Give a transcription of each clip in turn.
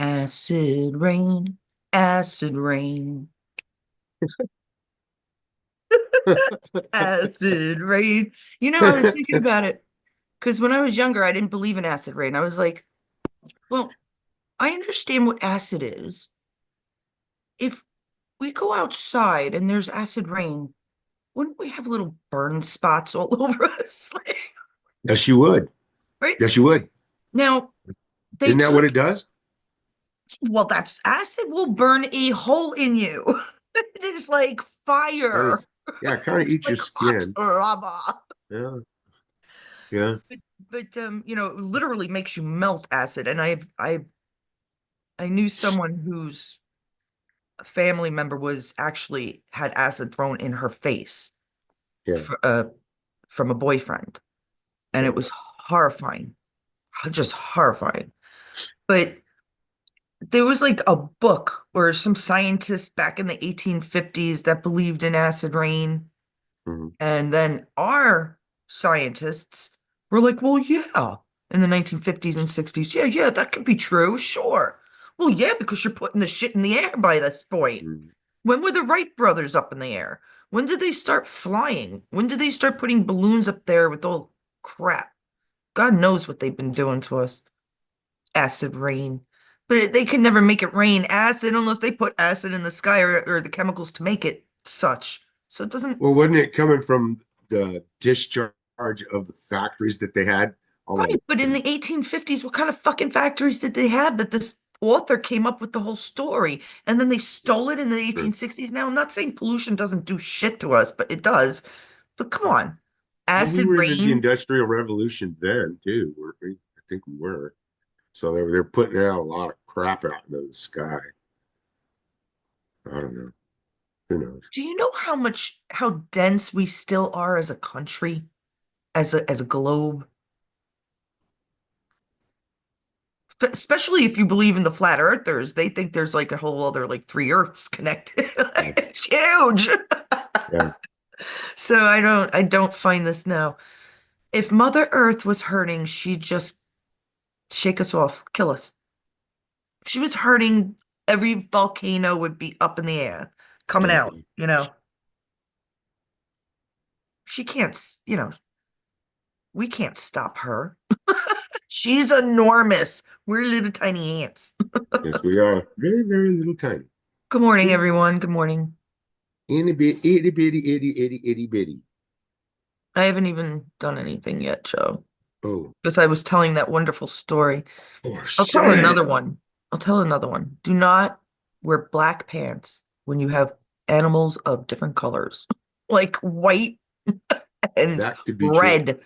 Acid rain, acid rain, acid rain. I was thinking about it because when I was younger, I didn't believe in acid rain. I was like, well, I understand what acid is. If we go outside and there's acid rain, wouldn't we have little burn spots all over us? Yes, you would. Right? Yes, you would. Now, they Isn't that what took, it does? well, that's acid will burn a hole in you. It is like Uh, fire. yeah, it kind of It's eats your like hot skin. lava. Yeah, yeah. But it literally makes you melt acid. And I knew someone whose family member was actually had acid thrown in her face Yeah. for, from a boyfriend, and it Oh, was horrifying, just horrifying. But there was like a book or some scientists back in the 1850s that believed in acid rain, mhm. and then our scientists were like, well, yeah, in the 1950s and 60s. Yeah, yeah, that could be true. Sure. Well, yeah, because you're putting the shit in the air by this point. Mhm. When were the Wright brothers up in the air? When did they start flying? When did they start putting balloons up there with all crap? God knows what they've been doing to us. Acid rain. But they can never make it rain acid unless they put acid in the sky or the chemicals to make it such. So it doesn't. Well, wasn't it coming from the discharge of the factories that they had? All Right, but in the the 1850s, what kind of fucking factories did they have that this author came up with the whole story and then they stole it in the 1860s? Now, I'm not saying pollution doesn't do shit to us, but it does. But come on. well, we Acid were in the rain. Industrial Revolution then too, weren't we? I think we were. So they're putting out a lot of crap out into the sky. I don't know. Who knows? Do you know how dense we still are as a country, as a globe? Especially if you believe in the flat earthers, they think there's like a whole other like three earths connected. Yeah. It's huge. Yeah. So I don't find this now. If Mother Earth was hurting, she'd just shake us off, kill us. If she was hurting, every volcano would be up in the air, coming out, Mhm. you know. She can't, we can't stop her. She's enormous. We're little tiny ants. Yes, we are very, very little tiny. Good morning, everyone. Good morning. Itty bitty, itty bitty, itty, itty, itty bitty. I haven't even done anything yet, Joe, Oh, because I was telling that wonderful story. for I'll tell another sale. one. I'll tell another one. Do not wear black pants when you have animals of different colors, like white and That could be true. red.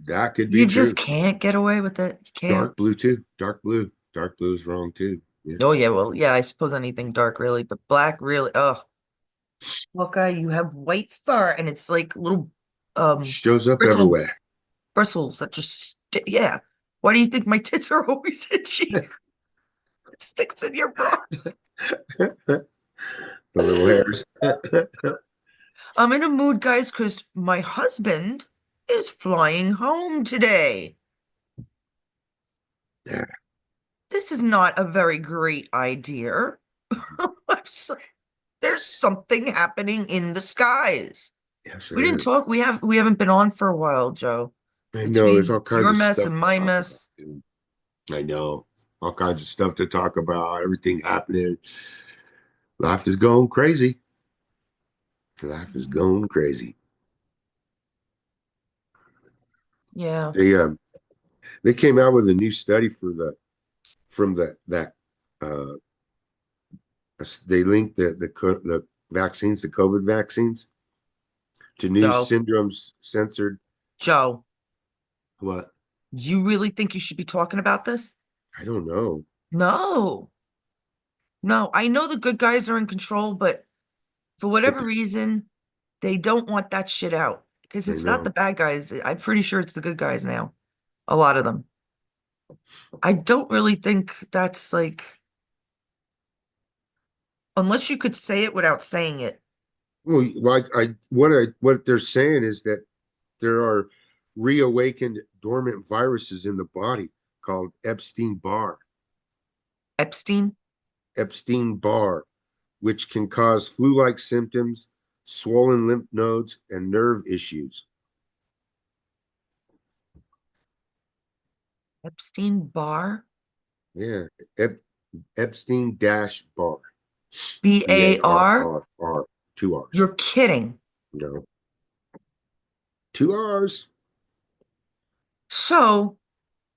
That could You be just true. can't get away with it. You can't. Dark blue too. Dark blue. Dark blue is wrong too. Yeah. Oh yeah, well, yeah, I suppose anything dark really, but black really. Oh, Hawkeye, you have white fur and it's like little Shows up brittle everywhere. bristles that just yeah. Why do you think my tits are always itchy? It sticks in your bra. The little hairs. I'm in a mood, guys, because my husband is flying home today. Yeah. This is not a very great idea. There's something happening in the skies. Yes, We there didn't talk. is. We haven't been on for a while, Joe. I know there's Between all kinds your of mess stuff and to my talk about, mess. dude. I know all kinds of stuff to talk about, everything happening. Life is going crazy. Life is going crazy. Yeah. They they came out with a new study for from that uh they linked the vaccines, the COVID vaccines, to new Joe, syndromes censored. Joe, What? you really think you should be talking about this? I don't know. No, no. I know the good guys are in control, but for But whatever reason, they don't want that shit out because I it's not the know. bad guys. I'm pretty sure it's the good guys now. A lot of them. I don't really think that's like, unless you could say it without saying it. Well, what they're saying is that there are reawakened dormant viruses in the body called Epstein-Barr. Epstein? Epstein-Barr, which can cause flu-like symptoms, swollen lymph nodes, and nerve issues. Epstein-Barr? Yeah, Ep Epstein-Barr. B-A-R? B-A-R-R-R. Two R's. You're kidding. No, two R's. So,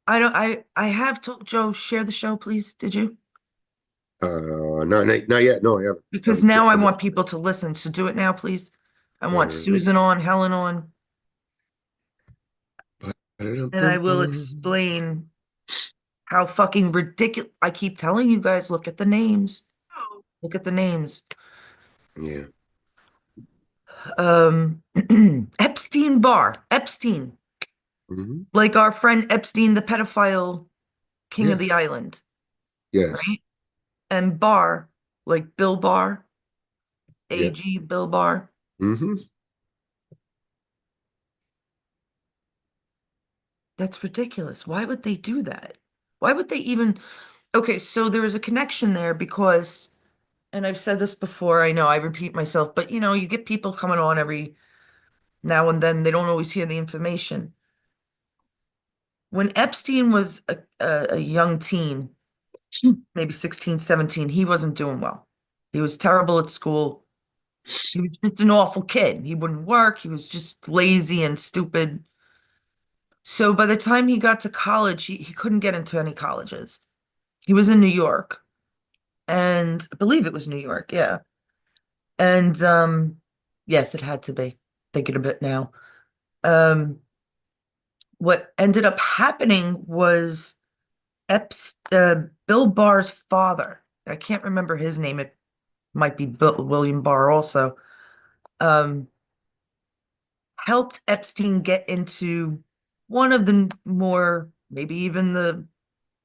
I have told Joe, share the show, please. Did you? Not yet. No, I haven't. Because now I want people to listen. So do it now, please. I want Alright. Susan on, Helen on, and I will Ba-dum-bum-bum. explain how fucking ridiculous. I keep telling you guys, look at the names. Look at the names. Yeah. Um, Epstein Barr, Epstein, Hmm. like our friend Epstein, the pedophile king of Yes. the island, Yes. right? And Barr, like Bill Barr, Yeah. AG Bill Barr. Hmm. That's ridiculous. Why would they do that? Why would they even? Okay, so there is a connection there because, and I've said this before, I know I repeat myself, but you get people coming on every now and then, they don't always hear the information. When Epstein was a young teen, maybe 16, 17, he wasn't doing well. He was terrible at school. He was just an awful kid. He wouldn't work. He was just lazy and stupid. So by the time he got to college, he couldn't get into any colleges. He was in New York, and I believe it was New York, yeah. And yes, it had to be. Thinking of it now. Um, what ended up happening was Bill Barr's father. I can't remember his name. It might be William Barr also. Um, helped Epstein get into one of the more, maybe even the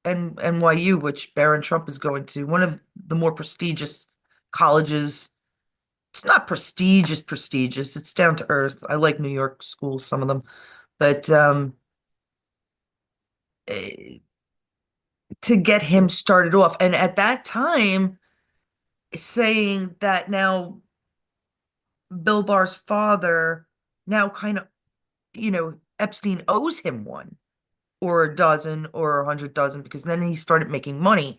NYU, which Barron Trump is going to, one of the more prestigious colleges. It's not prestigious, prestigious. It's down to earth. I like New York schools, some of them, but eh, to get him started off, and at that time, saying that now Bill Barr's father now kind of, Epstein owes him one or a dozen or 100 dozen because then he started making money.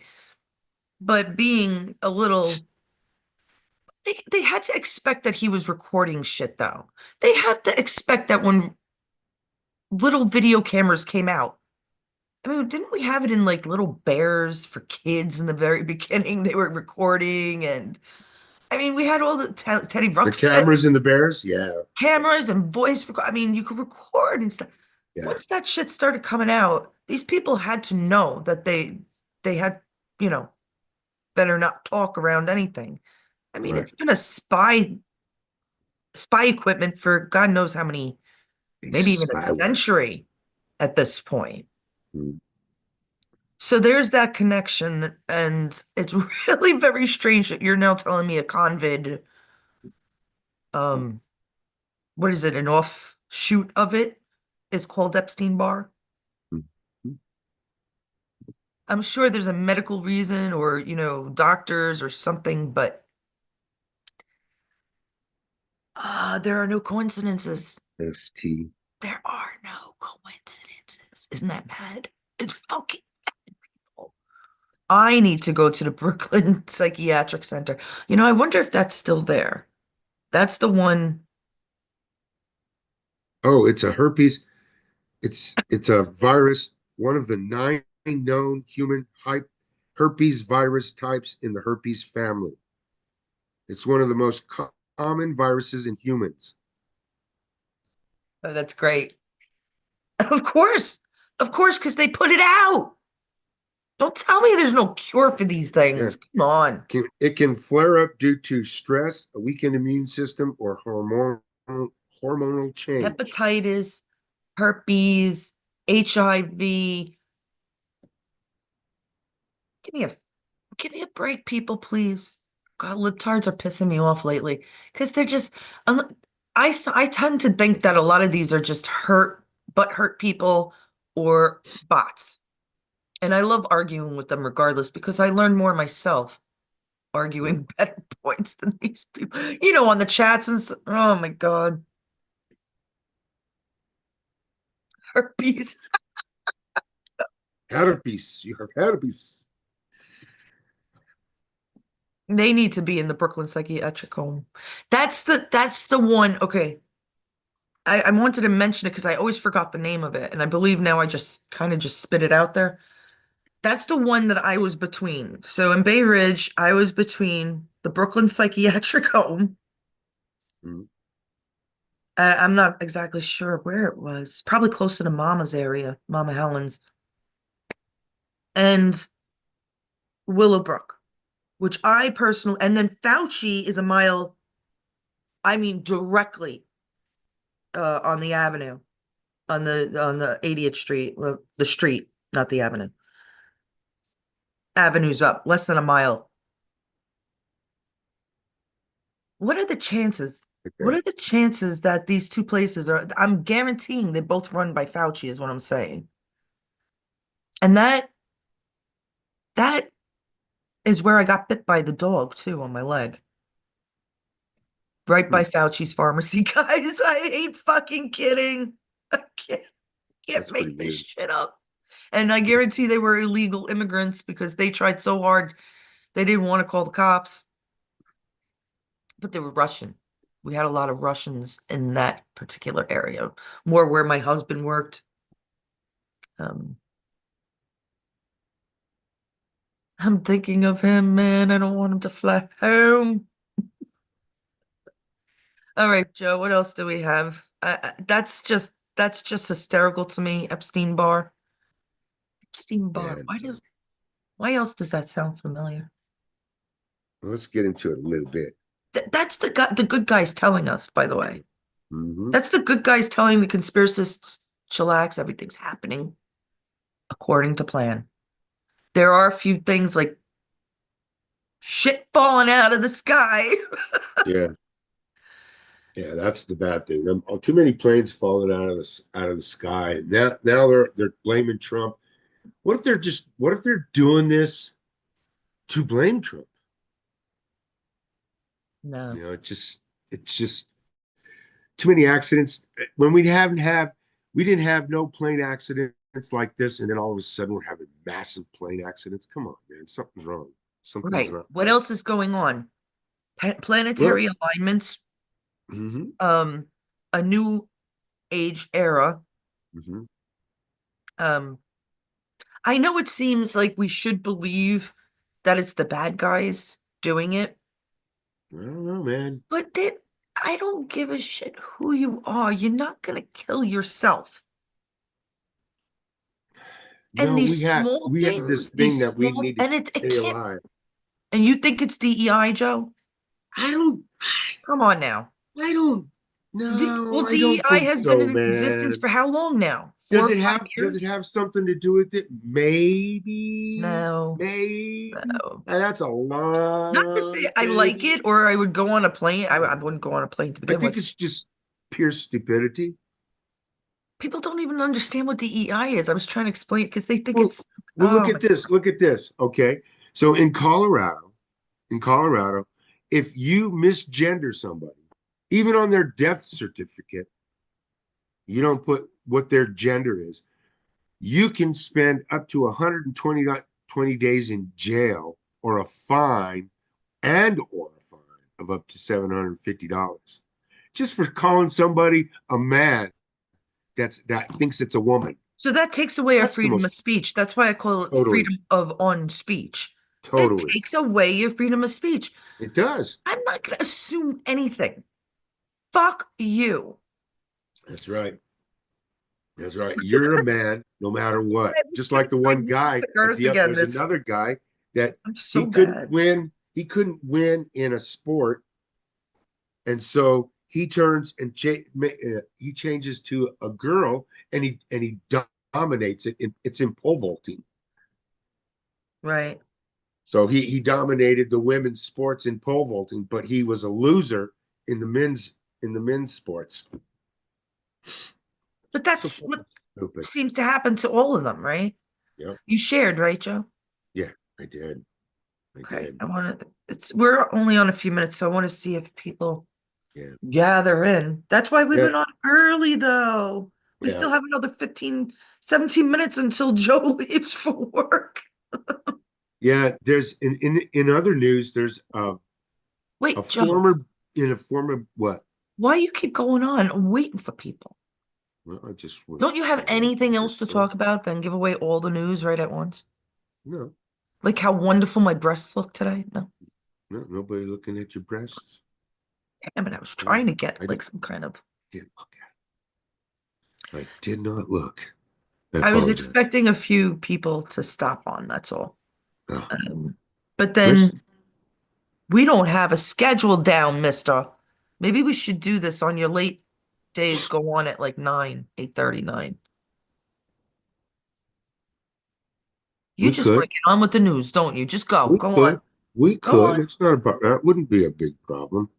But being a little, they had to expect that he was recording shit though. They had to expect that when little video cameras came out. I mean, didn't we have it in like little bears for kids in the very beginning? They were recording, and I mean, we had all the Teddy The Ruxpin cameras in the bears. Yeah. cameras and voice record. I mean, you could record and stuff. Yeah. Once that shit started coming out, these people had to know that they had, you know, better not talk around anything. I mean, Right. it's been a spy equipment for God knows how many, A maybe even a spyware. century at this point. Mm. So there's that connection, and it's really very strange that you're now telling me a convid, um, what is it, an offshoot of it is called Epstein Barr. Mm. I'm sure there's a medical reason or, doctors or something, but there are no coincidences. FT. There are no coincidences. Isn't that mad? It's fucking mad. I need to go to the Brooklyn Psychiatric Center. I wonder if that's still there. That's the one. Oh, it's a herpes. It's a virus, one of the 9 known human herpes virus types in the herpes family. It's one of the most common viruses in humans. Oh, that's great. Of course. Of course, because they put it out. Don't tell me there's no cure for these Yeah. things. Come on. It can flare up due to stress, a weakened immune system, or hormonal change. Hepatitis, herpes, HIV. Give me a give me a break, people, please. God, libtards are pissing me off lately because they're just. I tend to think that a lot of these are just hurt people or bots. And I love arguing with them regardless because I learn more myself Yeah. arguing better points than these people. You know, on the chats and oh my God. Herpes. Herpes. You have herpes. They need to be in the Brooklyn Psychiatric Home. That's the one. Okay. I wanted to mention it because I always forgot the name of it. And I believe now I just kind of just spit it out there. That's the one that I was between. So in Bay Ridge, I was between the Brooklyn Psychiatric Home. Mhm. I'm not exactly sure where it was. Probably close to the Mama's area, Mama Helen's, and Willowbrook, which I personally, and then Fauci is a mile, I mean, directly on the avenue, on the 80th Street, well, the street, not the avenue. Avenue's up, less than a mile. What are the chances? What Okay. are the chances that these two places are? I'm guaranteeing they're both run by Fauci, is what I'm saying. And that is where I got bit by the dog too on my leg. Right Hmm. by Fauci's pharmacy, guys. I ain't fucking kidding. I can't That's pretty make this weird. shit up. And I guarantee they were illegal immigrants because they tried so hard. They didn't want to call the cops, but they were Russian. We had a lot of Russians in that particular area, more where my husband worked. Um, I'm thinking of him, man. I don't want him to fly home. All right, Joe, what else do we have? That's just hysterical to me. Epstein Barr. Epstein Barr. Man, Why else does that sound familiar? let's get into it a little bit. That's the good guys telling us, by the way. Hmm. That's the good guys telling the conspiracists, chillax, everything's happening according to plan. There are a few things like shit falling out of the sky. Yeah. Yeah, that's the bad thing. Too many planes falling out of the sky. Now they're blaming Trump. What if they're doing this to blame Trump? No. It's just too many accidents. When we didn't have no plane accidents like this, and then all of a sudden we're having massive plane accidents. Come on, man, something's wrong. Something's Right. not What right. else is going on? Well, Planetary alignments, hmm um, a new age era. hmm Um, I know it seems like we should believe that it's the bad guys doing it, I don't know, man. but I don't give a shit who you are. You're not gonna kill yourself. And No, these small we have this things, thing these that we small, need to and it stay can't, alive. and you think it's DEI, Joe? I don't. Come on now. I don't. No, Well, I don't DEI think has been so, in existence man. for how long now? 4 or 5 Does it years? have something to do with it? Maybe, No, maybe. no. That's a Not to long say I like maybe. it or I would go on a plane. I wouldn't go on a plane to I begin think with. it's just pure stupidity. People don't even understand what DEI is. I was trying to explain it because they think Well, it's, well, look oh at my, this. Look at this. Okay, so in Colorado, if you misgender somebody, even on their death certificate, you don't put what their gender is. You can spend up to 120 days in jail or a fine or a fine of up to $750 just for calling somebody a man that thinks it's a woman. so that takes away our That's the freedom most of speech. That's why I call it totally, freedom of on speech. It totally. takes away your freedom of speech. It does. I'm not going to assume anything. Fuck you. That's right. That's right. You're a man no matter what. Just like the I one need guy to curse again. there's This another guy that I'm so bad. he couldn't win in a sport. And so he turns and he changes to a girl and he dominates it. It's in pole vaulting. Right. So he dominated the women's sports in pole vaulting, but he was a loser in the men's sports. But So that's what fucking stupid. seems to happen to all of them, right? Yep. You shared, right, Joe? Yeah, I did. I Okay. did. I want to, we're only on a few minutes, so I want to see if people Yeah. gather in. That's why we've Yeah. been on early, though. We Yeah. still have another 15, 17 minutes until Joe leaves for work. Yeah. There's in other news, there's a Wait, Joe, former in a former what? why you keep going on? I'm waiting for people. Well, I just was Don't you have saying anything your else to story. talk about than give away all the news right at once? No, Like how wonderful my breasts look today? No. no, nobody looking at your breasts. Damn it, I was No, trying to get I like some kind of. didn't look at it. I did not look. I I was apologize. expecting a few people to stop on, that's all. Oh, Um, but let's then we don't have a schedule down, mister. Maybe we should do this on your late days, go on at like 9, 8:39. You we just want to could. get on with the news, don't you? Just go. We Go on. could. We Go could. on. It's not about that. Wouldn't be a big problem.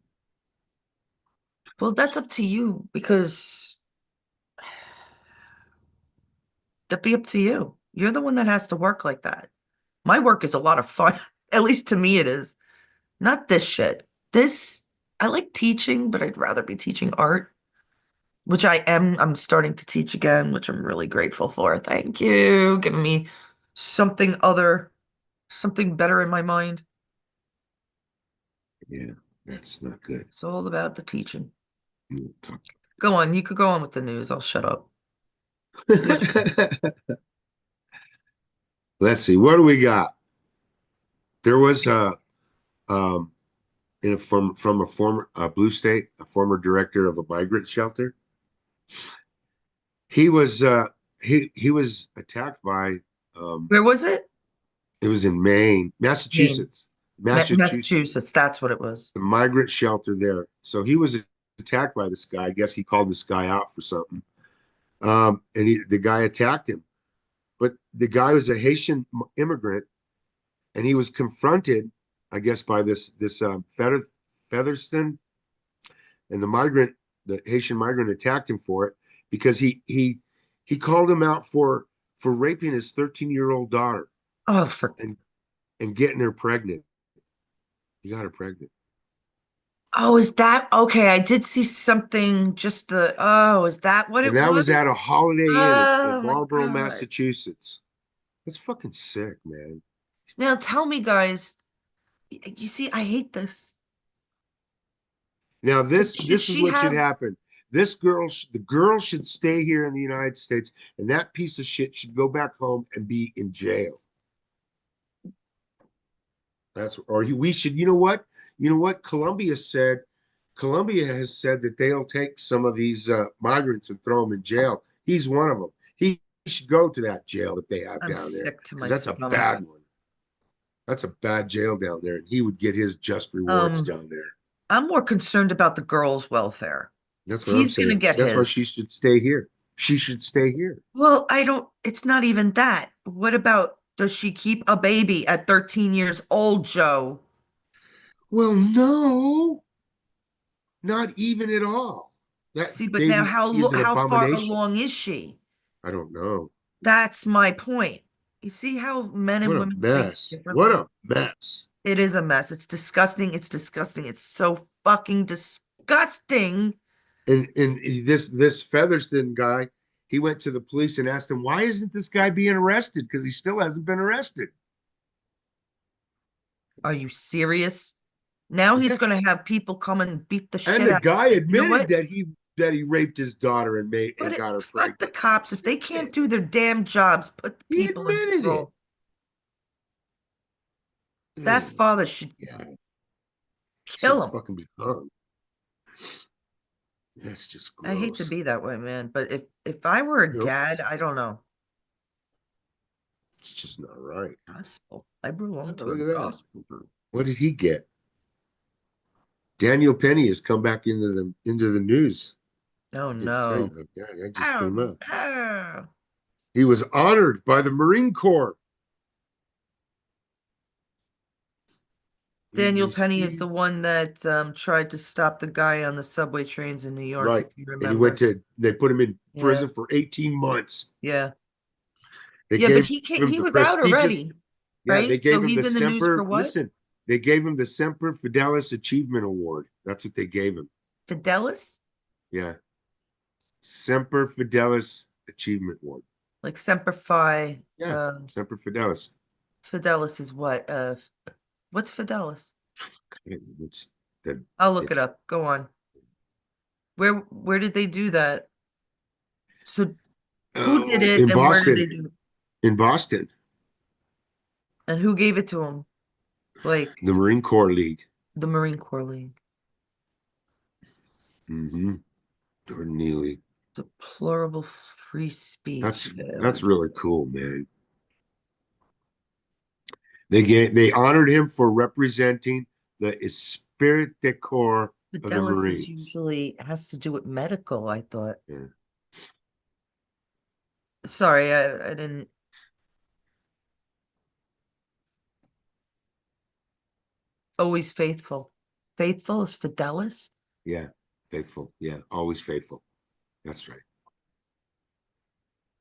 Well, that's up to you because that'd be up to you. You're the one that has to work like that. My work is a lot of fun. At least to me it is. Not this shit. This, I like teaching, but I'd rather be teaching art, which I am. I'm starting to teach again, which I'm really grateful for. Thank you. Giving me something other, something better in my mind. Yeah, that's not good. It's all about the teaching. We'll talk. Go on. You could go on with the news. I'll shut up. Your turn. Let's see. What do we got? There was a um in a from a former blue state, a former director of a migrant shelter. He was he was attacked by um Where was it? it was in Maine, Maine. Massachusetts. Massachusetts, Massachusetts. That's what it was. the migrant shelter there. So he was attacked by this guy. I guess he called this guy out for something. And the guy attacked him. But the guy was a Haitian immigrant, and he was confronted, I guess, by this Featherston, and the Haitian migrant, attacked him for it because he called him out for raping his 13-year-old daughter Oh, for and getting her pregnant. He got her pregnant. oh, is that okay? I did see something. Just the oh, is that what And it that was at a was? Holiday Inn in Oh my Marlboro, God. Massachusetts. That's fucking sick, man. Now tell me, guys, you see, I hate this. Now Did this is she what should have happen. The girl should stay here in the United States, and that piece of shit should go back home and be in jail. We should. You know what? You know what? Colombia has said that they'll take some of these migrants and throw them in jail. He's one of them. He should go to that jail that they have I'm down there sick to because my that's a stomach. bad one. That's a bad jail down there, and he would get his just rewards Um, down there. I'm more concerned about the girl's welfare. That's what I'm He's gonna saying. get That's why his. she should stay here. She should stay here. Well, I don't, it's not even that. What about does she keep a baby at 13 years old, Joe? Well, no, not even at all. That See, but now baby is an how far abomination. along is she? I don't know. That's my point. You see how men What and a women think mess. What differently? a mess. It is a mess. It's disgusting. It's disgusting. It's so fucking disgusting. And this Featherston guy, he went to the police and asked him, why isn't this guy being arrested? Because he still hasn't been arrested. Are you serious? Now he's Yeah. going to have people come and beat the And shit the out of guy him. You know admitted what? that he raped his daughter and made Put and it, got her fuck the pregnant. cops. If they can't do their damn jobs, put the He people in admitted it. control. That Oh, father should yeah. Should kill him. fucking be hung. That's just I hate to gross. be that way, man, but if I were a Nope. dad, I don't know. It's just not right. Gospel. I belong Oh, to a look at that. gospel group. What did he get? Daniel Penny has come back into the news. Oh I didn't tell you no. about that. That just Oh came up. no. He was honored by the Marine Corps. He Daniel Penny is the received one that tried to stop the guy on the subway trains in New York, right. if you And he went remember. to they put him in Yeah, prison for 18 months. yeah. They Yeah, but gave he can't, him he the was out prestigious, already, yeah, they right? So gave him the he's in the news for Semper, what? listen, they gave him the Semper Fidelis Achievement Award. That's what they gave him. Fidelis? Yeah. Semper Fidelis Achievement Award. Like Semper Fi, Yeah. Semper Fidelis. Fidelis is what? What's Fidelis? It's the I'll look it it's up. Go on. Where did they do that? So who did it in and where did Boston. they do it? In Boston, And who gave it to him? Like the Marine Corps League. the Marine Corps League. Mm-hmm. Jordan Neely. Deplorable free speech That's failed. really cool, man. They honored him for representing the esprit de corps of the Fidelis is Marines. usually has to do with medical, I thought. Yeah. Sorry, I didn't. Always faithful. Faithful is Fidelis. Yeah. Faithful. Yeah. Always faithful. That's right.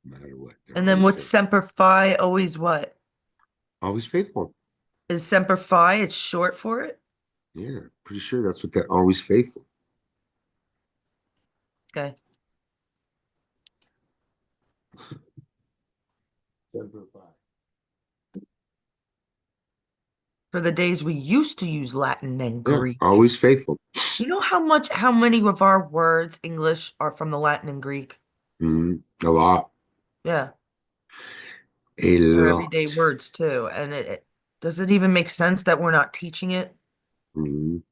No matter what. They're And then always what's faithful. Semper Fi? Always what? Always faithful. Is Semper Fi? It's short for it? Yeah. Pretty sure that's what that always faithful. Okay. Semper Fi. For the days we used to use Latin and Yeah. Greek. Always faithful. You know how many of our words, English, are from the Latin and Greek? Mhm. A lot. Yeah, A they're lot. everyday words too. And it does it even make sense that we're not teaching it? Mhm.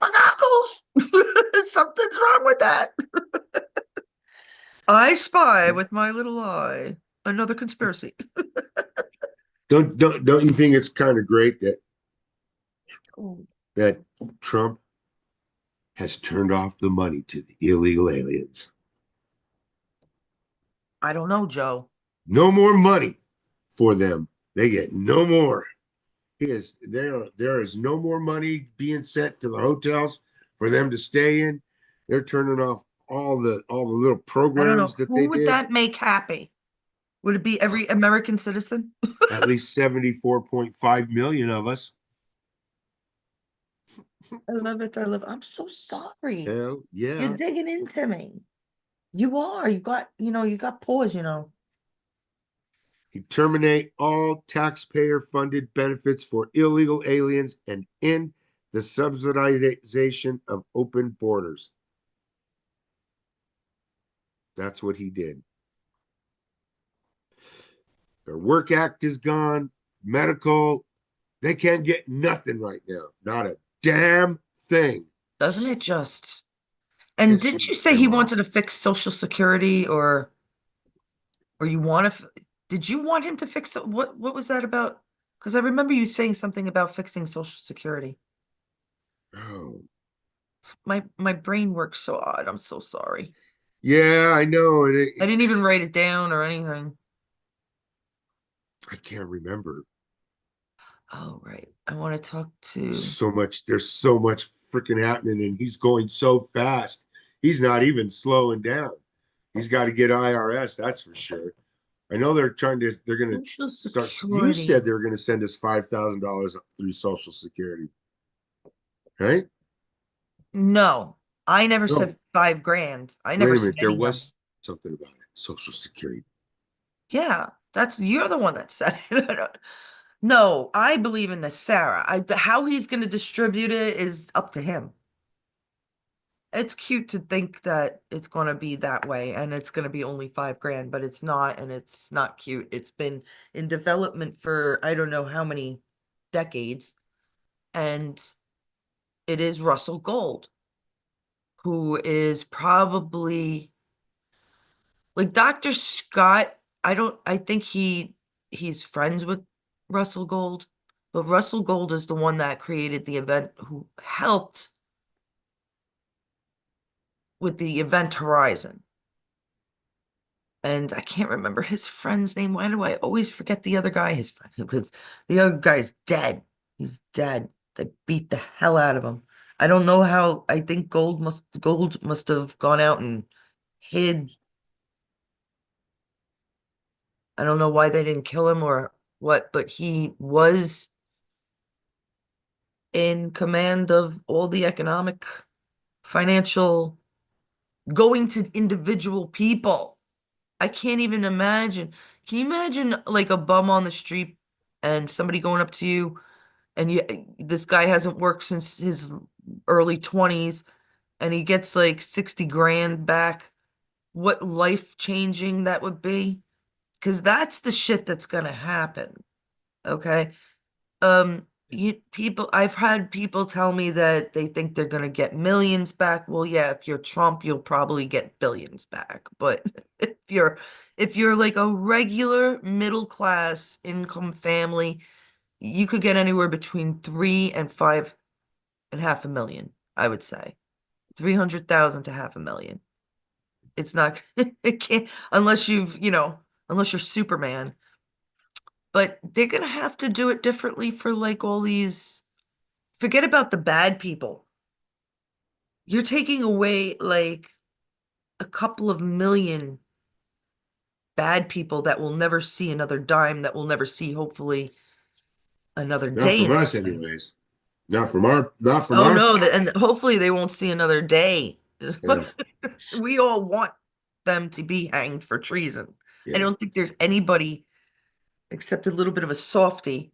Knuckles! Something's wrong with that. I spy with my little eye. Another conspiracy. Don't you think it's kind of great that Oh, that Trump has turned off the money to the illegal aliens? I don't know, Joe. No more money for them. They get no more. There is no more money being sent to the hotels for them to stay in. They're turning off all the little I don't know. programs that they Who would did. that make happy? Would it be every American citizen? At least 74.5 million of us. I love it. I love it. I'm so sorry. Hell You're yeah. digging into me. You are. You got paws. He terminate all taxpayer funded benefits for illegal aliens and end the subsidization of open borders. That's what he did. Their work act is gone. Medical, they can't get nothing right now. Not a damn thing. Doesn't it just? And didn't you Pisses say he them off. wanted to fix Social Security or you want to, did you want him to fix it? What was that about? Because I remember you saying something about fixing Social Security. Oh, My brain works so odd. I'm so sorry. yeah, I know. I didn't even write it down or anything. I can't remember. Oh, right. I want to talk to. There's so much freaking happening, and he's going so fast. He's not even slowing down. He's got to get IRS, that's for sure. I know they're gonna Social start. You said Security. they were gonna send us $5,000 through Social Security, right? No, I never No, said 5 grand. I wait never a said minute. There any number. was something about it. Social Security. Yeah, you're the one that said it. No, I believe in the Sarah. How he's going to distribute it is up to him. It's cute to think that it's going to be that way and it's going to be only 5 grand, but it's not, and it's not cute. It's been in development for I don't know how many decades, and it is Russell Gold, who is probably like Dr. Scott. I think he's friends with Russell Gold, but Russell Gold is the one that created the event, who helped with the Event Horizon. And I can't remember his friend's name. Why do I always forget the other guy? His friend, because the other guy's dead. He's dead. They beat the hell out of him. I don't know how. I think Gold must have gone out and hid. I don't know why they didn't kill him or what, but he was in command of all the economic, financial, going to individual people. I can't even imagine. Can you imagine like a bum on the street and somebody going up to you and this guy hasn't worked since his early 20s and he gets like 60 grand back? What life changing that would be? Because that's the shit that's gonna happen. Okay. I've had people tell me that they think they're gonna get millions back. Well, yeah, if you're Trump, you'll probably get billions back. But if you're like a regular middle class income family, you could get anywhere between 3 and 5.5 million, I would say. 300,000 to 500,000. It's not it can't unless unless you're Superman. But they're gonna have to do it differently for like all these. Forget about the bad people. You're taking away like a couple of million bad people that will never see another dime, that will never see, hopefully, another Not day from in us, their life. anyways. Not from our. Oh no, and hopefully they won't see another day. Yeah, We all want them to be hanged for treason. I yeah. don't think there's anybody except a little bit of a softy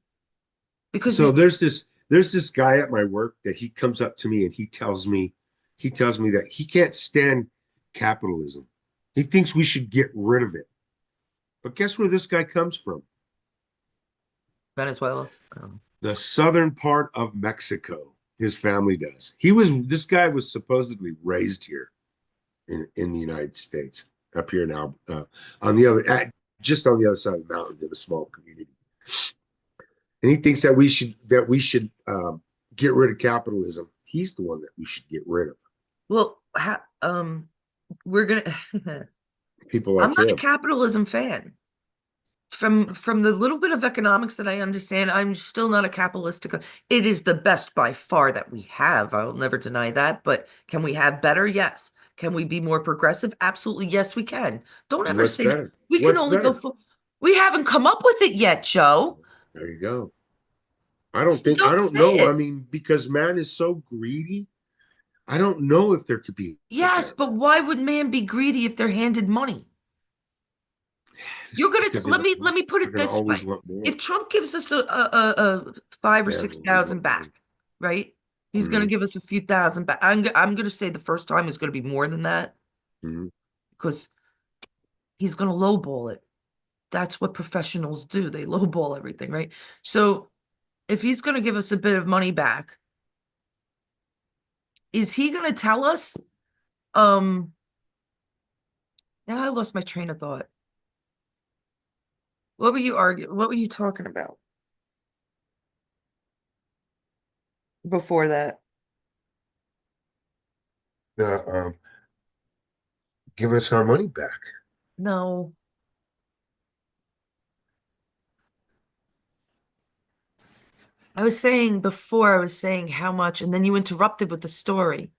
because So there's this guy at my work that he comes up to me and he tells me that he can't stand capitalism. He thinks we should get rid of it. But guess where this guy comes from? Venezuela. The southern part of Mexico. His family does. This guy was supposedly raised here in the United States, up here now, on the other, just on the other side of the mountains in a small community. And he thinks that we should get rid of capitalism. He's the one that we should get rid of. Well, we're gonna. People I'm like not a him. capitalism fan. From the little bit of economics that I understand, I'm still not a capitalistic. It is the best by far that we have. I'll never deny that. But can we have better? Yes. Can we be more progressive? Absolutely. Yes, we can. Don't ever What's say better? we can What's only go better? for. We haven't come up with it yet, Joe. There you go. So I don't don't say know. I it. mean, because man is so greedy, I don't know if there could be a Yes, better. but why would man be greedy if they're handed money? You're It's gonna because let me put they're it going to this always way. want more. If Trump gives us a five or Yeah, six they'll always thousand want more. back, right? He's gonna Hmm. give us a few thousand back. I'm gonna say the first time is gonna be more than that Hmm. because he's gonna lowball it. That's what professionals do. They lowball everything, right? So if he's gonna give us a bit of money back, is he gonna tell us? Um, Now I lost my train of thought. What were you arguing? What were you talking about before that? Uh, um, give us our money back. No. I was saying how much, and then you interrupted with the story.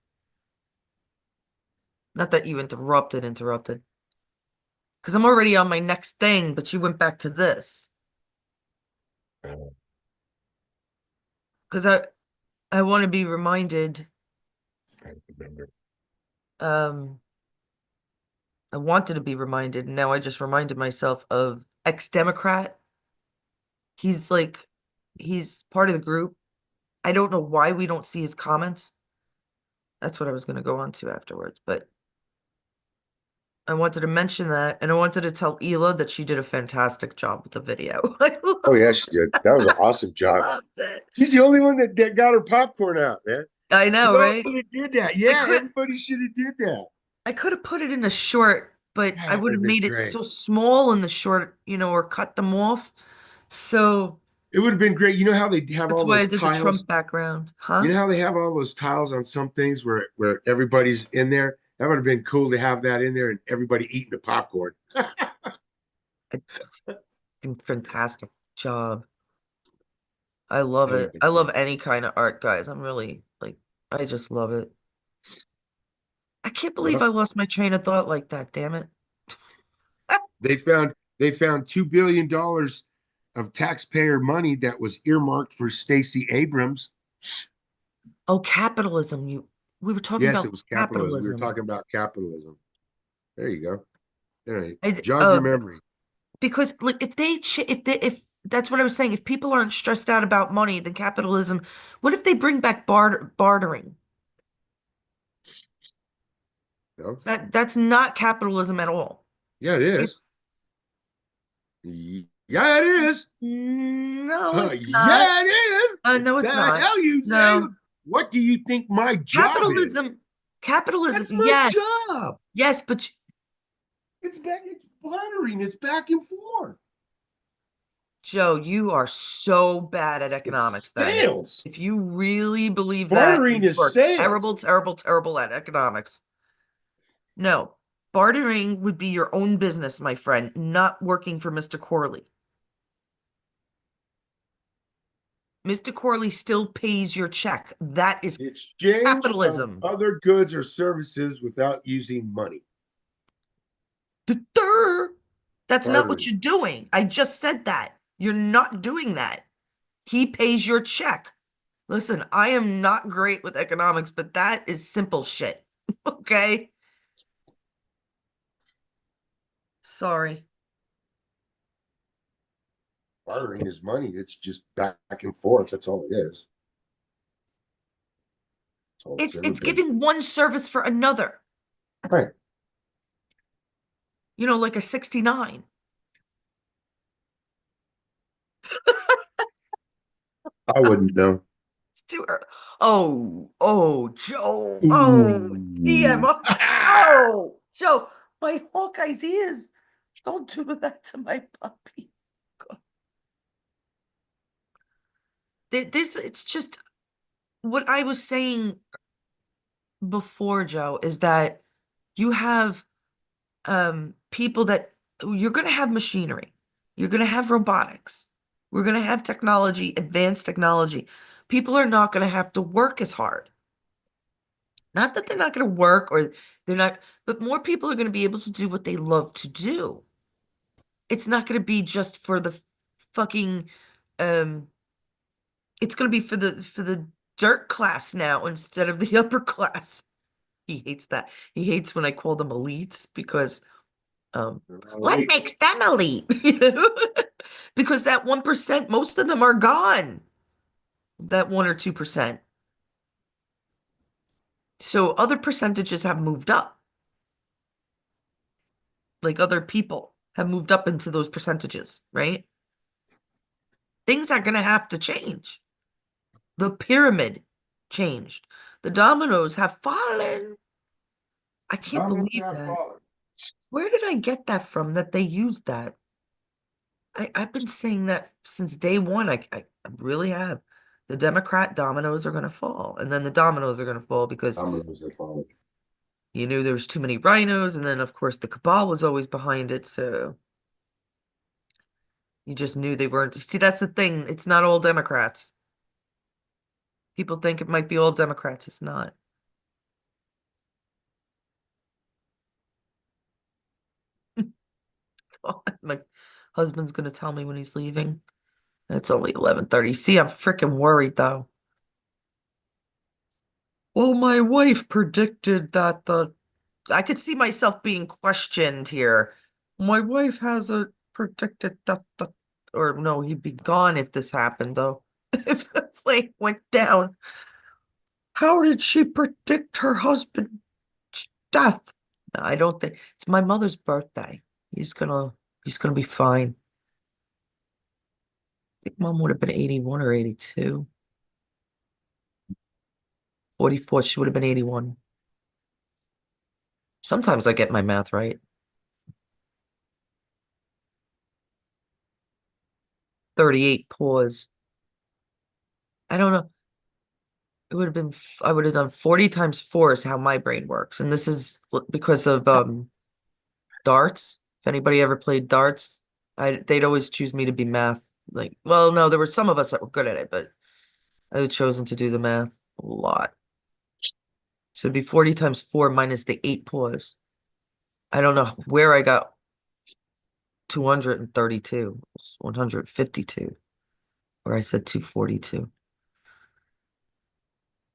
Not that you interrupted. Because I'm already on my next thing, but you went back to this. Uh, Because I want to be reminded, I don't remember. um, I wanted to be reminded, and now I just reminded myself of ex-Democrat. He's like, he's part of the group. I don't know why we don't see his comments. That's what I was going to go on to afterwards, but I wanted to mention that, and I wanted to tell Ela that she did a fantastic job with the video. I Oh yeah, she did. That was an awesome job. loved it. She's the only one that got her popcorn out, man. I Who know, else right? should have did that? I Yeah, could everybody should have did that. I could have put it in a short, but I Yeah, it would would have have been made it great. so small in the short, or cut them off. So It would have been great. You know how they have that's all why I those did the tiles? Trump background, You huh? know how they have all those tiles on some things where everybody's in there? That would have been cool to have that in there and everybody eating the popcorn. Fantastic job. I love That would it. have been I love great. any kind of art, guys. I'm really like, I just love it. I can't believe I Well, lost my train of thought like that, damn it. they found they found $2 billion of taxpayer money that was earmarked for Stacey Abrams. Oh, capitalism. We were talking Yes, it about was capitalism. We were capitalism. talking about capitalism. There you go. All right. I, Jog your uh, memory. because like if that's what I was saying, if people aren't stressed out about money, then capitalism, what if they bring back bartering? No? That's not capitalism at all. Yeah, it is. It's Yeah, it is. no, it's not. Yeah, it is. No, it's The not. hell you say? No. What do you think my job is? Capitalism, That's my yes. job. Yes, but It's buttering. It's back and forth. Joe, you are so bad at It's economics then. sales. If you really believe that, Bartering you is are sales. terrible, terrible, terrible at economics. No, bartering would be your own business, my friend, not working for Mr. Corley. Mr. Corley still pays your check. That is The exchange of capitalism. other goods or services without using money. Duh. That's not what Bartering. you're doing. I just said that. You're not doing that. He pays your check. Listen, I am not great with economics, but that is simple shit. Okay? Sorry. Bartering is money. It's just back and forth. That's all it is. That's all it's ever It's been. giving one service for another. Right. You know, like a 69. I wouldn't know. It's too early. Oh, Joe. Oh, Ooh. TMO. Oh, Joe, my Hawkeye's ears. Don't do that to my puppy. God. It's just what I was saying before, Joe, is that you have people that you're going to have machinery, you're going to have robotics, we're going to have technology, advanced technology. People are not going to have to work as hard. Not that they're not going to work or they're not, but more people are going to be able to do what they love to do. It's not going to be just for the fucking um it's going to be for the dirt class now instead of the upper class. He hates that. He hates when I call them elites because what makes them elite? You know? Because that 1%, most of them are gone. That 1 or 2%. So other percentages have moved up. Like other people have moved up into those percentages, right? Things are going to have to change. The pyramid changed. The dominoes have fallen. I can't Dominoes believe have that. fallen. Where did I get that from that they used that? I've been saying that since day one. I really have. The Democrat dominoes are going to fall, and then the dominoes are going to fall because Dominoes have fallen. you knew there was too many rhinos, and then of course the cabal was always behind it, so you just knew they weren't. See, that's the thing. It's not all Democrats. People think it might be all Democrats. It's not. My husband's going to tell me when he's leaving. It's only 11:30. See, I'm freaking worried though. Well, my wife predicted that I could see myself being questioned here. My wife has a predicted that, or no, he'd be gone if this happened though. If the plane went down, how did she predict her husband's death? No, I don't think it's my mother's birthday. He's gonna he's gonna be fine. I think mom would have been 81 or 82. 44, she would have been 81. Sometimes I get my math right. 38 pause. I don't know. It would have been, I would have done 40 times 4 is how my brain works. And this is because of darts. If anybody ever played darts, they'd always choose me to be math. Like, well, no, there were some of us that were good at it, but I had chosen to do the math a lot. So it'd be 40 times 4 minus the 8 pause. I don't know where I got 232. It's 152. Or I said 242.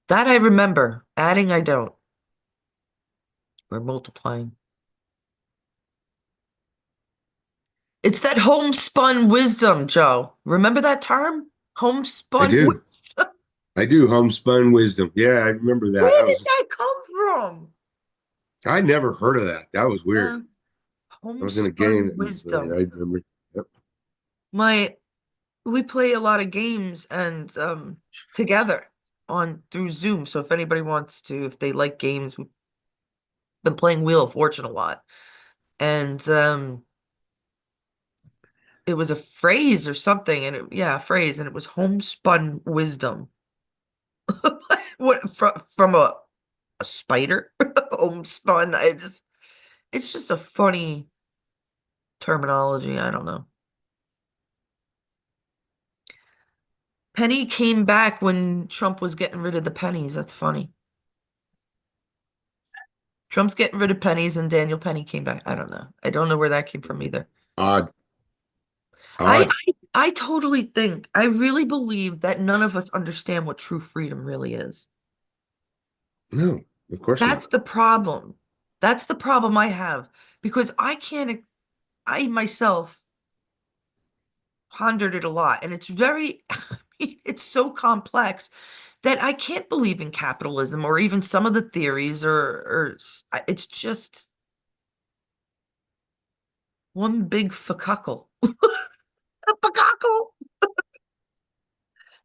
That I remember. Adding, I don't. Or multiplying. It's that homespun wisdom, Joe. Remember that term? I Homespun do. wisdom. I do. Homespun wisdom. Yeah, I remember that. Where did that come from? I never heard of that. That was weird. Yeah, I was in a game homespun that wisdom. I remember. Yep. My we play a lot of games and together on through Zoom. So if anybody wants to, if they like games, we've been playing Wheel of Fortune a lot. And it was a phrase or something, and yeah, a phrase, and it was homespun wisdom. What from a spider? Homespun. It's just a funny terminology. I don't know. Penny came back when Trump was getting rid of the pennies. That's funny. Trump's getting rid of pennies and Daniel Penny came back. I don't know. I don't know where that came from either. Odd. I Odd. I totally think, I really believe that none of us understand what true freedom really is. No, of course not. That's the problem. That's the problem I have because I myself pondered it a lot and it's very, it's so complex that I can't believe in capitalism or even some of the theories it's just one big fuckle. A fuckle.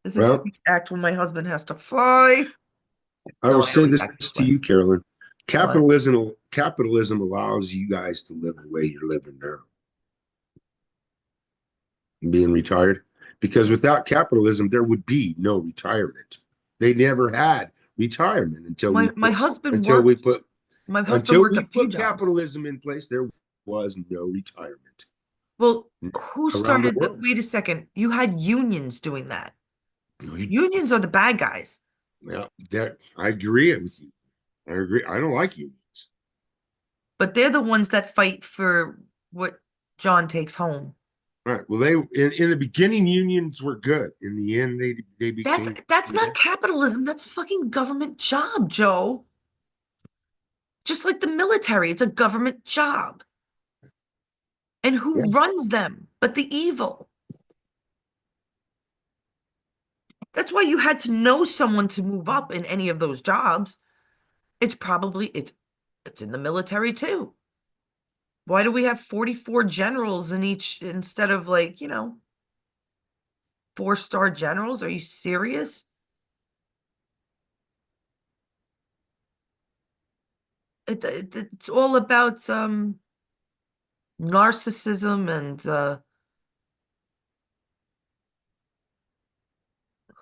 This is how Well, we act when my husband has to fly. I No, will I say always this act this to way. you, Carolyn. What? Capitalism allows you guys to live the way you're living now, being retired. Because without capitalism, there would be no retirement. They never had retirement My husband until we worked. put My husband until worked a we few put jobs. capitalism in place. There was no retirement Well, who around the started world. wait a second. You had unions doing that. No, you, Unions are the bad guys, well, that I agree with you. I agree. I don't like unions. but they're the ones that fight for what John takes home. All right. Well, in the beginning, unions were good. In the end, they That's became that's not bad. capitalism. That's a fucking government job, Joe. Just like the military, it's a government job. And Yeah. who runs them but the evil? That's why you had to know someone to move up in any of those jobs. It's in the military too. Why do we have 44 generals in each instead of like, 4-star generals? Are you serious? It's all about narcissism and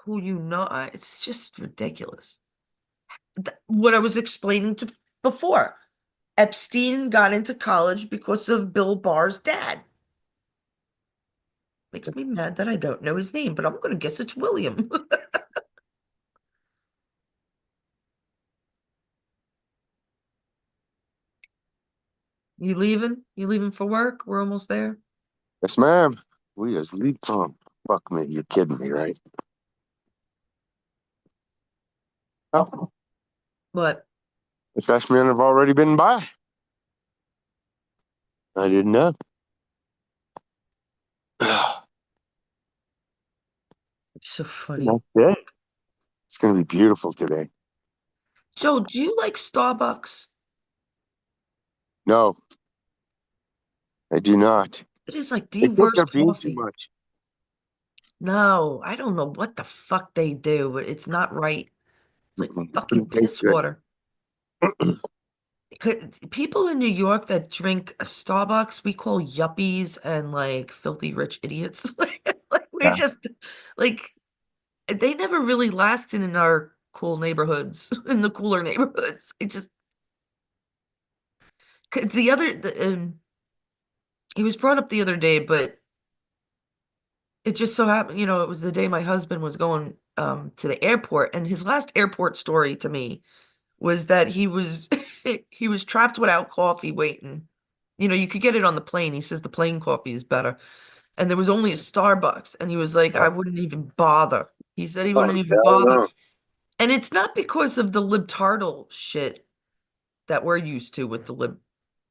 who you know. It's just ridiculous. What I was explaining to before. Epstein got into college because of Bill Barr's dad. Makes me mad that I don't know his name, but I'm going to guess it's William. You leaving? You leaving for work? We're almost there. Yes, ma'am. We just leap from. Fuck me, you're kidding me, right? Oh, But the freshmen have already been by. I didn't know. so Nice funny. day. It's gonna be beautiful today. Joe, do you like Starbucks? No, I do not. It is like They the take their worst bean too coffee. much. No, I don't know what the fuck they do, but it's not right. It's like Mm-mm, fucking doesn't taste piss good. water. People in New York that drink a Starbucks, we call yuppies and like filthy rich idiots. Like we Yeah. just like they never really lasted in our cool neighborhoods, in the cooler neighborhoods. It just 'cause he was brought up the other day, but it just so happened, it was the day my husband was going to the airport, and his last airport story to me was that he was he was trapped without coffee waiting. You know, you could get it on the plane. He says the plane coffee is better. And there was only a Starbucks, and he was like, I Oh, wouldn't even bother. He said he oh, wouldn't even hell bother. no. And it's not because of the libtardal shit that we're used to with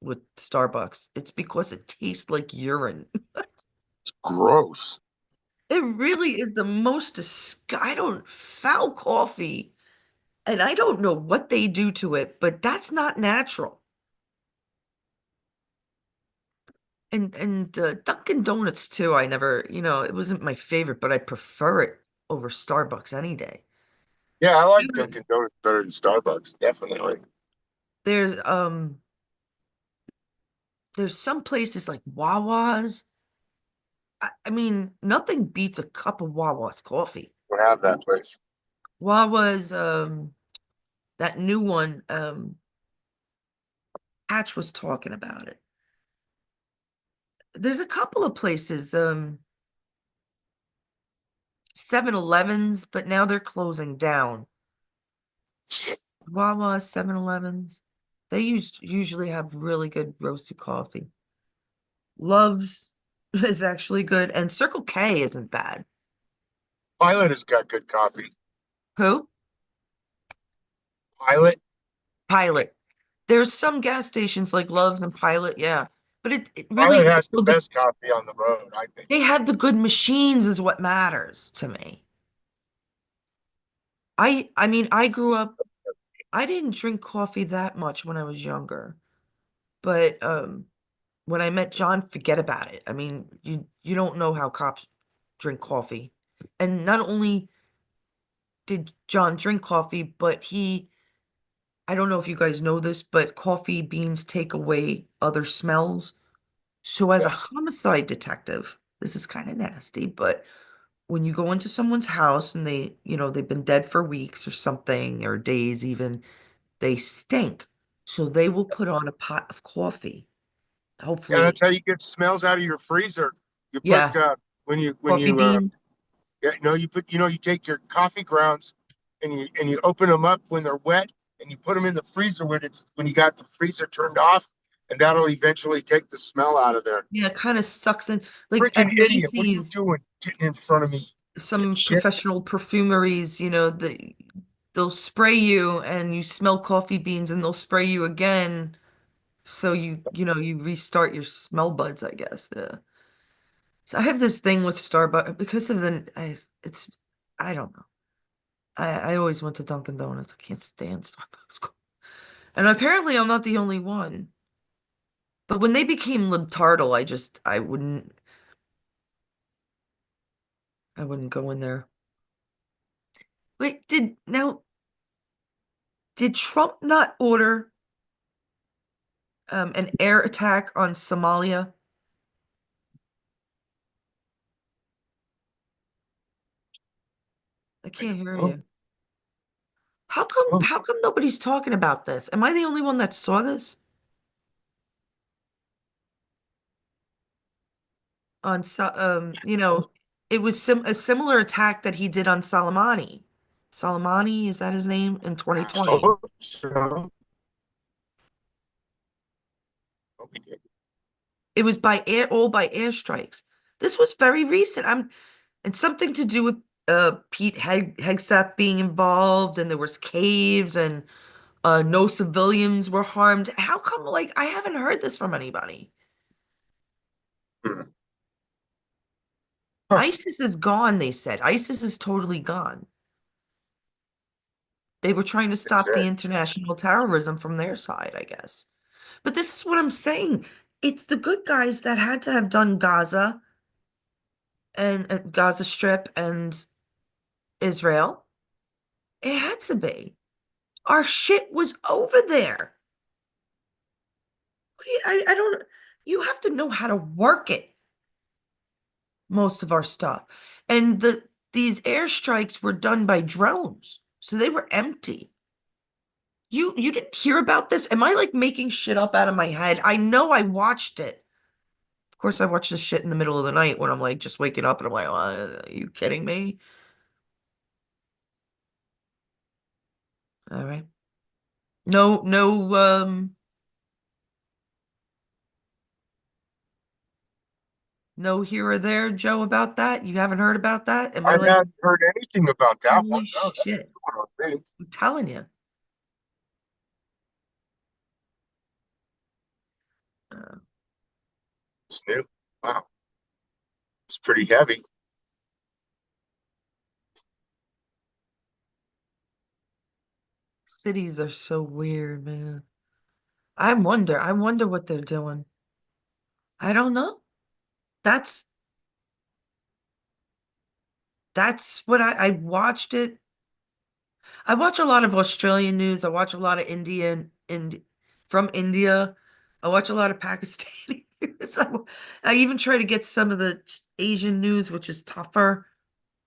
with Starbucks. It's because it tastes like urine. Gross. It really is the most I don't foul coffee, and I don't know what they do to it, but that's not natural. And Dunkin' Donuts too. I never, it wasn't my favorite, but I prefer it over Starbucks any day. Yeah, I like You- Dunkin' Donuts better than Starbucks, definitely. There's there's some places like Wawa's. I mean, nothing beats a cup of Wawa's coffee. We have that place. Wawa's that new one, Hatch was talking about it. There's a couple of places, 7-Elevens, but now they're closing down. Wawa, 7-Elevens. They usually have really good roasted coffee. Love's is actually good, and Circle K isn't bad. Pilot has got good coffee. Who? Pilot, Pilot. There's some gas stations like Love's and Pilot, yeah. But it Pilot really, has the so best coffee on the road, I think. they have the good machines is what matters to me. I mean, I grew up, I didn't drink coffee that much when I was younger, but when I met John, forget about it. I mean, you don't know how cops drink coffee. And not only did John drink coffee, but I don't know if you guys know this, but coffee beans take away other smells. So as a Yes. homicide detective, this is kind of nasty, but when you go into someone's house and they've been dead for weeks or something, or days even, they stink. So they will put on a pot of coffee. Yeah, Hopefully, that's how you get smells out of your freezer. You put yes, when coffee you bean. yeah, no, you put you take your coffee grounds and you open them up when they're wet and you put them in the freezer when you got the freezer turned off, and that'll eventually take the smell out of there. Yeah, it kind of sucks in. Like Freaking at idiot! What are you Macy's, doing getting in front of me? some Shit. professional perfumeries, they'll spray you and you smell coffee beans and they'll spray you again. So you restart your smell buds, I guess. Yeah. So I have this thing with Starbucks because of I don't know. I always went to Dunkin' Donuts. I can't stand Starbucks. And apparently I'm not the only one. But when they became libtardal, I wouldn't go in there. Wait, did Trump not order an air attack on Somalia? I I can't don't hear know. you. How come Oh, how come nobody's talking about this? Am I the only one that saw this? It was a similar attack that he did on Soleimani. Soleimani, is that his name? In 2020. oh, so, okay. It was all by airstrikes. This was very recent. And something to do with Pete Hegseth being involved, and there was caves, and no civilians were harmed. How come, like, I haven't heard this from anybody? Hmm. Huh. ISIS is gone, they said. ISIS is totally gone. They were trying to That's stop the it. international terrorism from their side, I guess. But this is what I'm saying. It's the good guys that had to have done Gaza and Gaza Strip and Israel. It had to be. Our shit was over there. I don't, you have to know how to work it, most of our stuff. And these airstrikes were done by drones, so they were empty. You didn't hear about this? Am I like making shit up out of my head? I know I watched it. Of course, I watch this shit in the middle of the night when I'm like just waking up and I'm like, are you kidding me? All right. No, no, No here or there, Joe, about that? You haven't heard about that? Am I I like, haven't heard anything about that one. holy No, that's shit? a new one, I think. I'm telling you. Uh, It's new. Wow, it's pretty heavy. cities are so weird, man. I wonder what they're doing. I don't know. That's that's what I watched it. I watch a lot of Australian news. I watch a lot of from India. I watch a lot of Pakistani news. I even try to get some of the Asian news, which is tougher.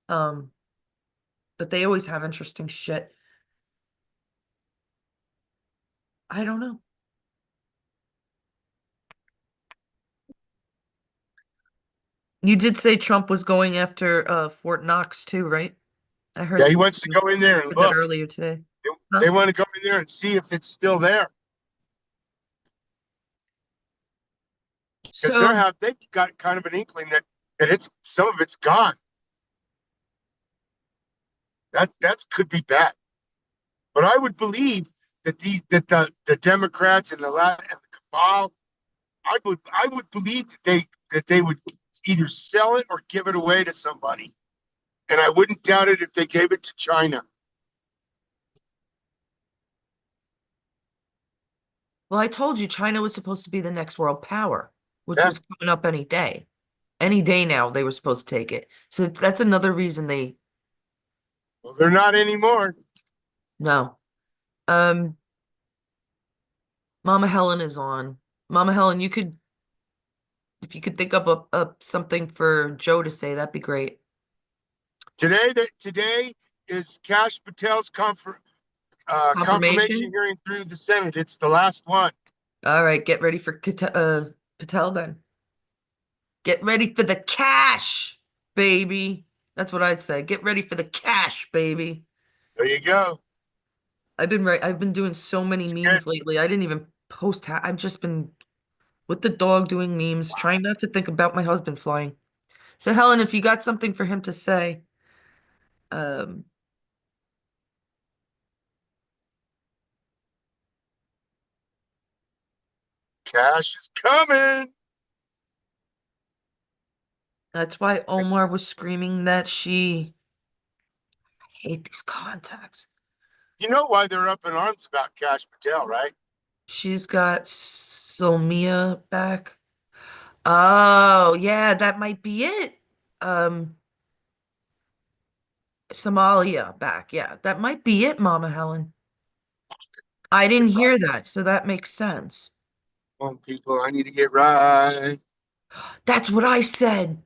Um, but they always have interesting shit. I don't know. You did say Trump was going after Fort Knox too, right? I Yeah, heard he wants to go in there and that look. earlier today. They, Huh? they want to go in there and see if it's still there because So, they've got kind of an inkling that it's some of it's gone. That could be bad. But I would believe that the Democrats and and the cabal, I would believe that they would either sell it or give it away to somebody. And I wouldn't doubt it if they gave it to China. well, I told you China was supposed to be the next world power, which Yeah, was coming up any day. Any day now, they were supposed to take it. So that's another reason they well, they're not anymore. no. Um, Mama Helen is on. Mama Helen, if you could think up something for Joe to say, that'd be great. Today is Cash Patel's confirmation Confirmation? hearing through the Senate. It's the last one. All right, get ready for Patel then. Get ready for the cash, baby. That's what I'd say. Get ready for the cash, baby. There you go. I've been doing so many Good. memes lately. I didn't even post I've just been with the dog doing memes, trying not to think about my husband flying. So Helen, if you got something for him to say, um, Cash is coming. that's why Omar was screaming that she hate these contacts. You know why they're up in arms about Cash Patel, right? She's got Somia back. Oh, yeah, that might be it. Um, Somalia back. Yeah, that might be it, Mama Helen. I didn't hear that, so that makes sense. Come on, people, I need to get right. That's what I said.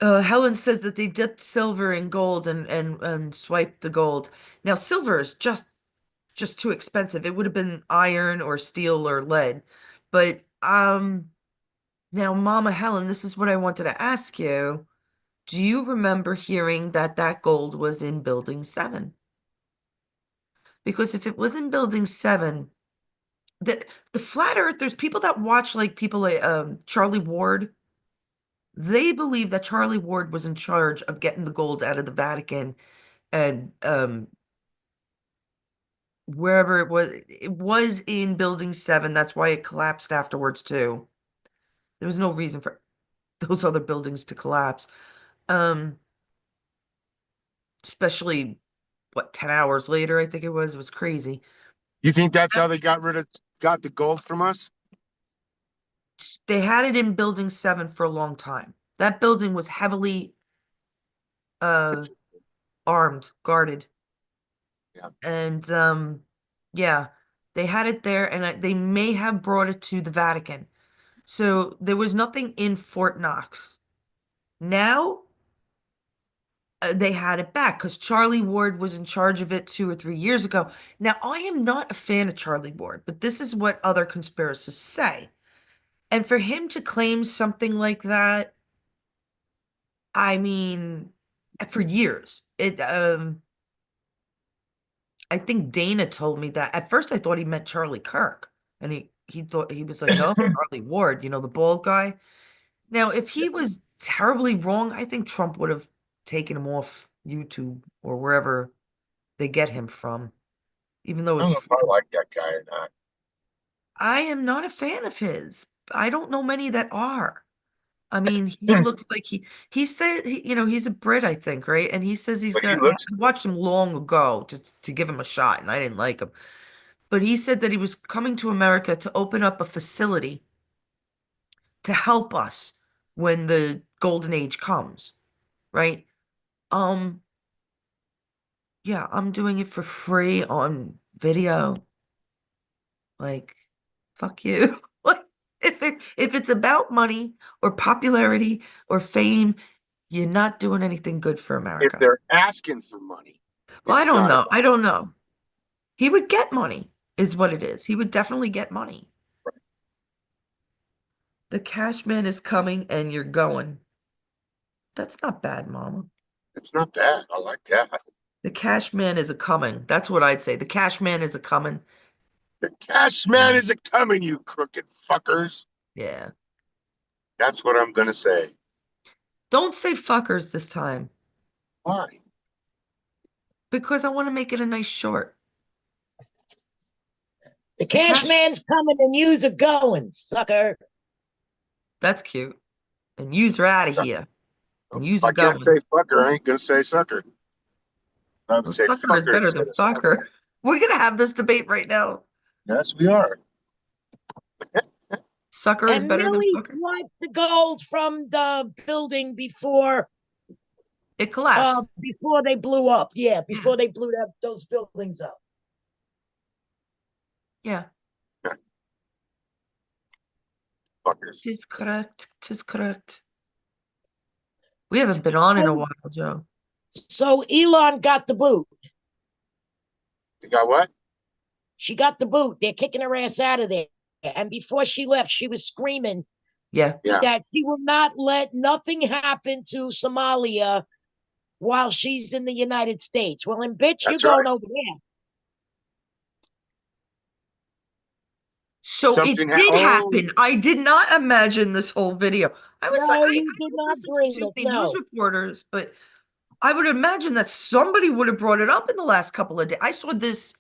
Helen says that they dipped silver in gold and swiped the gold. Now, silver is just too expensive. It would have been iron or steel or lead. But now, Mama Helen, this is what I wanted to ask you. Do you remember hearing that that gold was in Building 7? Because if it was in Building 7, the flat earthers, people that watch like people like Charlie Ward, they believe that Charlie Ward was in charge of getting the gold out of the Vatican and wherever it was in Building 7. That's why it collapsed afterwards too. There was no reason for those other buildings to collapse. Um, Especially what, 10 hours later, I think it was. It was crazy. You think that's how That's, they got the gold from us? they had it in Building 7 for a long time. That building was heavily uh armed, guarded. Yeah. And yeah, they had it there and they may have brought it to the Vatican. So there was nothing in Fort Knox. Now they had it back because Charlie Ward was in charge of it 2 or 3 years ago. Now, I am not a fan of Charlie Ward, but this is what other conspiracists say. And for him to claim something like that, I mean, for years, I think Dana told me that. At first, I thought he meant Charlie Kirk, and he thought he was like, no, Charlie Ward, the bald guy. Now, if he was terribly wrong, I think Trump would have taken him off YouTube or wherever they get him from, even though I don't it's know if I free. like that guy or not. I am not a fan of his. I don't know many that are. I mean, he looks like he said he's a Brit, I think, right? And he says he's But he gonna I looks, watched him long ago to give him a shot, and I didn't like him. But he said that he was coming to America to open up a facility to help us when the golden age comes, right? Um, yeah, I'm doing it for free on video. Like, fuck you. Like, if it's about money or popularity or fame, you're not doing anything good for if America. they're asking for money, Well, I it's don't not know. about I don't know. He would get money, is what it is. He would definitely get money. The cash man is coming and you're going. That's not bad, Mama. it's not bad. I like that. The cash man is a coming. That's what I'd say. The cash man is a coming. The cash man is a coming, you crooked fuckers. Yeah. That's what I'm gonna say. Don't say fuckers this time Why? because I want to make it a nice short. The The cash cash, man's coming and you's a going, sucker. that's cute. And yous are out of here. And If yous are I can't going. say fucker, I ain't gonna say sucker. I would Well, say sucker is fucker better than instead of sucker. fucker. We're gonna have this debate right now. Yes, we are. Sucker is And better than Millie fucker. wiped the gold from the building It collapsed. before they blew up. Yeah, Yeah. before they blew those buildings up. Yeah. Fuckers. Tis correct. Tis correct. We haven't been on in a while, Joe. So Elon got the boot. You got what? She got the boot. They're kicking her ass out of there. And before she left, she was screaming Yeah. Yeah. that she will not let nothing happen to Somalia while she's in the United States. Well, and bitch, you're That's going right. over there. So it Something did oh, happen. I did not imagine this whole video. I was like, No, I you did don't not listen to dream too it. many news No. reporters, but I would imagine that somebody would have brought it up in the last couple of days. I saw this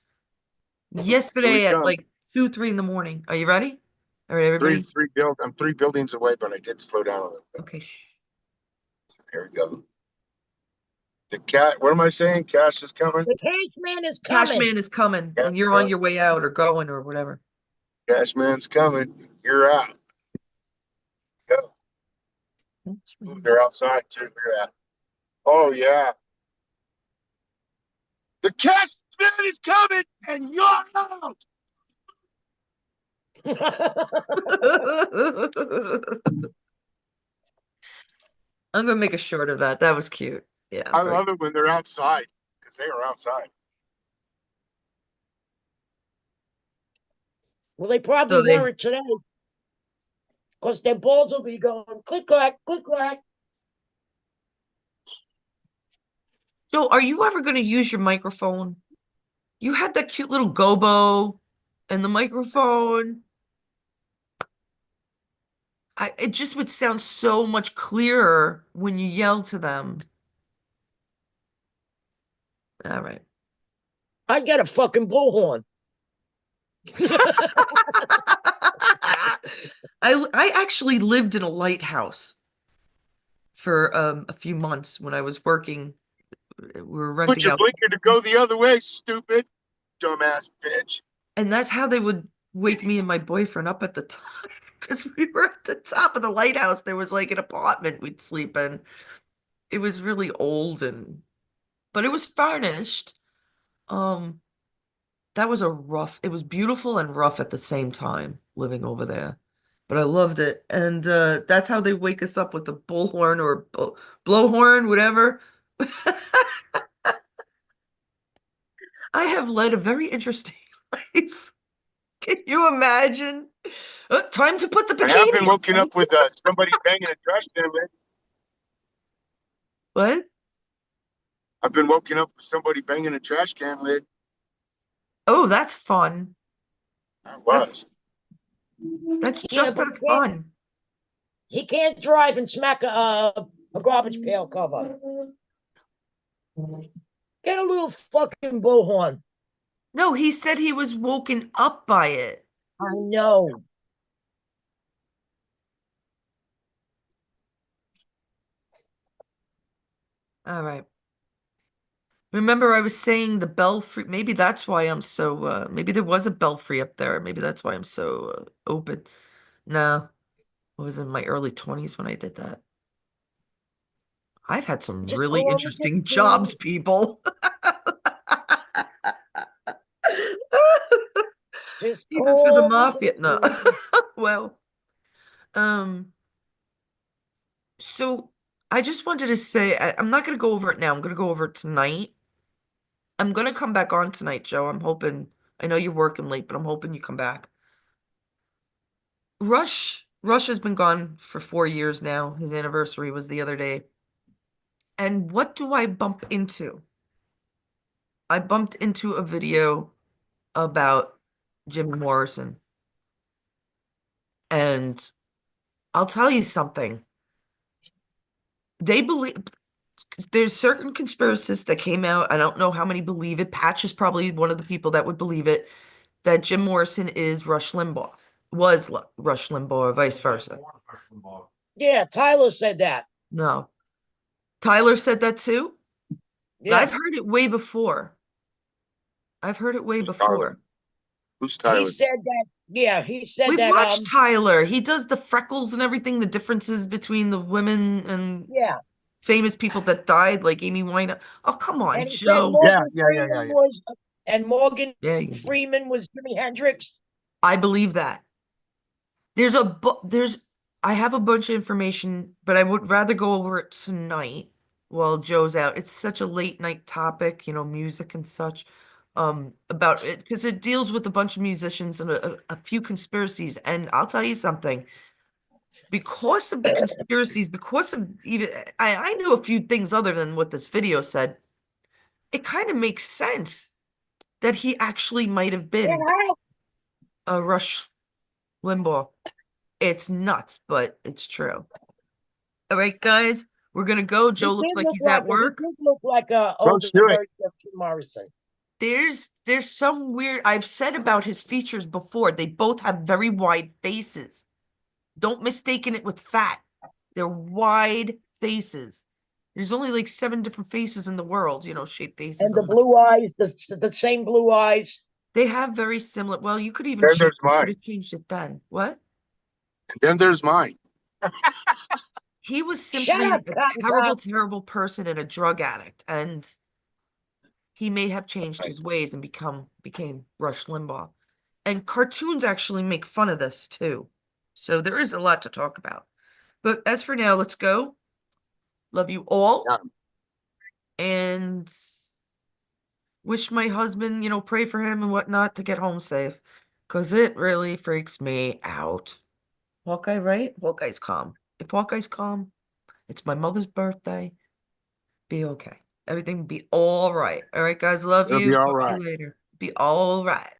here we yesterday at come. like 2, 3 in the morning. Are you ready? All right, Three, everybody. three build. I'm 3 buildings away, but I did slow down a little bit. Okay, shh. So here we go. The cat. What am I saying? Cash is coming. The cash man is Cash coming. man is coming, Cash and you're on your way out or going or whatever. Cash man's coming. You're out. Go. Cash man Ooh, is- they're outside too. Look at that. Oh yeah. The cash man is coming, and you're out. I'm gonna make a short of that. That was cute. Yeah, I right. love it when they're outside because they are outside. Well, they probably So they, weren't today because their balls will be going click clack, click clack. Joe, are you ever gonna use your microphone? You had that cute little gobo and the microphone. It just would sound so much clearer when you yell to them. All right. I got a fucking bullhorn. I actually lived in a lighthouse for a few months when I was working. We were Put renting your out, blinker to go the other way, stupid, dumbass bitch. and that's how they would wake me and my boyfriend up at the time because we were at the top of the lighthouse. There was like an apartment we'd sleep in. It was really old but it was furnished. Um, that was it was beautiful and rough at the same time living over there. But I loved it. And that's how they wake us up with the bullhorn or blowhorn, whatever. I have led a very interesting life. Can you imagine? Time to put the I have bikini been woken on. up with somebody banging a trash can lid. What? I've been woken up with somebody banging a trash can lid. Oh, that's fun. I That's was. that's Yeah, just but as fun. He can't drive and smack a garbage pail cover. Get a little fucking bullhorn. No, he said he was woken up by it. I know. All right. Remember, I was saying the belfry. Maybe that's why I'm so. Maybe there was a belfry up there. Maybe that's why I'm so open. No, I was in my early 20s when I did that. I've had some Just really call interesting it jobs, people. Just Even for the call mafia. No. it. Well, um, so I just wanted to say I'm not going to go over it now. I'm going to go over it tonight. I'm going to come back on tonight, Joe. I'm hoping. I know you're working late, but I'm hoping you come back. Rush has been gone for 4 years now. His anniversary was the other day. And what do I bump into? I bumped into a video about Jim Morrison. And I'll tell you something. They believe there's certain conspiracists that came out. I don't know how many believe it. Patch is probably one of the people that would believe it, that Jim Morrison is Rush Limbaugh, Rush Limbaugh, or vice versa. Yeah, Tyler said that. No. Tyler said that too? Yeah, I've heard it way before. I've heard it way Who's Tyler? before. Who's he Tyler? said that. Yeah, he said We've that. watched Tyler. He does the freckles and everything, the differences between the women and Yeah, famous people that died, like Amy Winehouse. Oh, come on, and he said Joe. Yeah, Morgan yeah, yeah, yeah, Freeman yeah. was, and Morgan Yeah, you do. Freeman was Jimi Hendrix. I believe that. There's I have a bunch of information, but I would rather go over it tonight while Joe's out. It's such a late night topic, music and such, about it because it deals with a bunch of musicians and a few conspiracies. And I'll tell you something, because of the conspiracies, because of even I knew a few things other than what this video said. It kind of makes sense that he actually might have been Yeah, a Rush Limbaugh. It's nuts, but it's true. All right, guys, we're gonna go. he Joe looks did like look he's like at a, he work. did look like a older Let's do it. version of Jim Morrison. There's some weird I've said about his features before. They both have very wide faces. Don't mistaken it with fat. They're wide faces. There's only like 7 different faces in the world, shaped faces. And the unless- blue eyes, the same blue eyes. They have very similar. Well, you could even Then change, there's you could mine. have changed it then. What? And then there's mine. He was Shut simply up, a Cotton terrible, Pop. terrible person and a drug addict, and he may have changed Right. his ways and became Rush Limbaugh. And cartoons actually make fun of this too. So there is a lot to talk about. But as for now, let's go. Love you all. Yeah. And wish my husband, pray for him and whatnot to get home safe. Because it really freaks me out. Hawkeye, right? Hawkeye's calm. If Hawkeye's calm, it's my mother's birthday. Be okay. Everything be all right. All right, guys. Love It'll be you. all Talk to right. you later. Be all right.